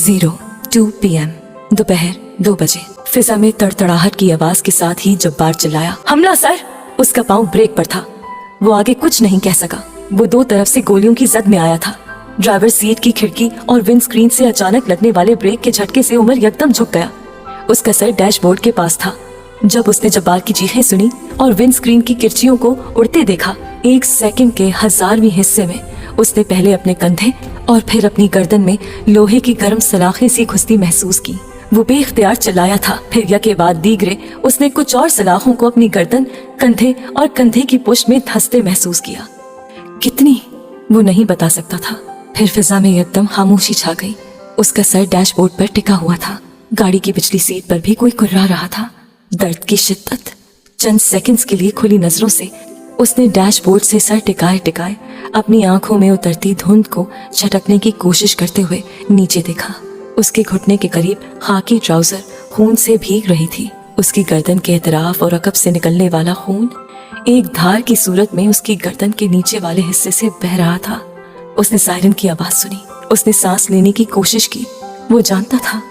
02 PM दोपहर 2 बजे। फिजा में तड़तड़ाहट की आवाज के साथ ही जब्बार चिल्लाया, हमला सर। उसका पाँव ब्रेक पर था, वो आगे कुछ नहीं कह सका। वो दो तरफ से गोलियों की जद में आया था। ड्राइवर सीट की खिड़की और विंड स्क्रीन से अचानक लगने वाले ब्रेक के झटके से उमर एकदम झुक गया। उसका सर डैशबोर्ड के पास था। जब उसने जब्बार की चीखें सुनी और विंड स्क्रीन की किरचियों को उड़ते देखा, 1 सेकंड के 1000वीं हिस्से में उसने पहले अपने कंधे और फिर अपनी गर्दन में लोहे की गर्म सलाखें सी घुसती महसूस की। वो बेइख्तियार चिल्लाया था। फिर यके बाद दीगरे उसने कुछ और सलाखों को अपनी गर्दन, कंधे और कंधे की पुष्ट में धंसते महसूस किया। कितनी वो नहीं बता सकता था। फिर फिजा में एकदम खामोशी छा गई। उसका सर डैशबोर्ड पर टिका हुआ था। गाड़ी की पिछली सीट पर भी कोई कुर्रा रहा था। दर्द की शिद्दत। चंद सेकंड्स के लिए खुली नजरों से उसने डैशबोर्ड से सर टिकाए टिकाए अपनी आंखों में उतरती धुंध को झटकने की कोशिश करते हुए नीचे देखा। उसके घुटने के करीब खाकी ट्राउजर खून से भीग रही थी। उसकी गर्दन के अतराफ और अकब से निकलने वाला खून एक धार की सूरत में उसकी गर्दन के नीचे वाले हिस्से से बह रहा था। उसने सायरन की आवाज सुनी। उसने सांस लेने की कोशिश की। वो जानता था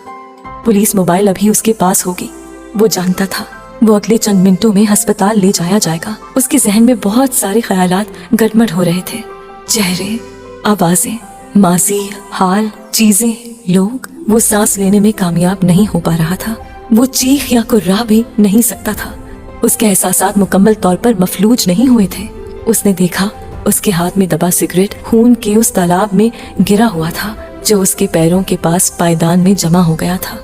पुलिस मोबाइल अभी उसके पास होगी। वो जानता था वो अगले चंद मिनटों में अस्पताल ले जाया जाएगा। उसके जहन में बहुत सारे ख्यालात गड़बड़ हो रहे थे। चेहरे, आवाजें, माजी, हाल, चीजें, लोग। वो सांस लेने में कामयाब नहीं हो पा रहा था। वो चीख या कुर्रा भी नहीं सकता था। उसके एहसासात मुकम्मल तौर पर मफलूज नहीं हुए थे। उसने देखा उसके हाथ में दबा सिगरेट खून के उस तालाब में गिरा हुआ था जो उसके पैरों के पास पायदान में जमा हो गया था,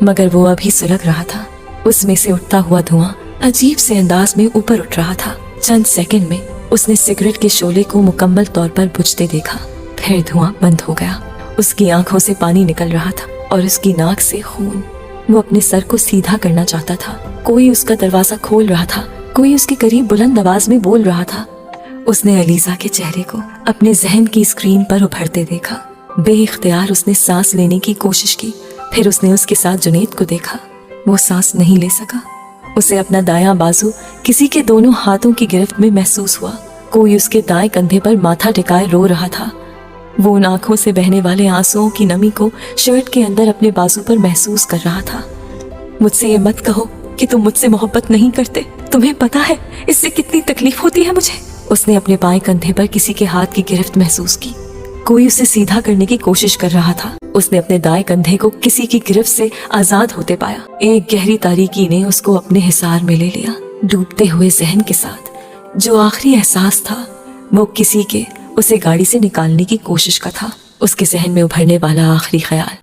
मगर वो अभी सुलग रहा था। उसमें से उठता हुआ धुआं अजीब से अंदाज में ऊपर उठ रहा था। चंद सेकंड में उसने सिगरेट के शोले को मुकम्मल तौर पर बुझते देखा। फिर धुआं बंद हो गया। उसकी आंखों से पानी निकल रहा था और उसकी नाक से खून। वो अपने सर को सीधा करना चाहता था। कोई उसका दरवाजा खोल रहा था। कोई उसके करीब बुलंद आवाज में बोल रहा था। उसने अलीजा के चेहरे को अपने जहन की स्क्रीन पर उभरते देखा। बेइख्तियार उसने सांस लेने की कोशिश की। फिर उसने उसके साथ जुनैद को देखा। वो सांस नहीं ले सका। उसे अपना दायां बाजू किसी के दोनों हाथों की गिरफ्त में महसूस हुआ। कोई उसके दाएं कंधे पर माथा टिकाए रो रहा था। वो उन आंखों से बहने वाले आंसुओं की नमी को शर्ट के अंदर अपने बाजू पर महसूस कर रहा था। मुझसे ये मत कहो कि तुम मुझसे मोहब्बत नहीं करते। तुम्हें पता है इससे कितनी तकलीफ होती है मुझे। उसने अपने बाएं कंधे पर किसी के हाथ की गिरफ्त महसूस की। कोई उसे सीधा करने की कोशिश कर रहा था। उसने अपने दाएं कंधे को किसी की गिरफ्त से आजाद होते पाया। एक गहरी तारीकी ने उसको अपने हिसार में ले लिया। डूबते हुए जहन के साथ जो आखिरी एहसास था वो किसी के उसे गाड़ी से निकालने की कोशिश का था। उसके जहन में उभरने वाला आखिरी ख्याल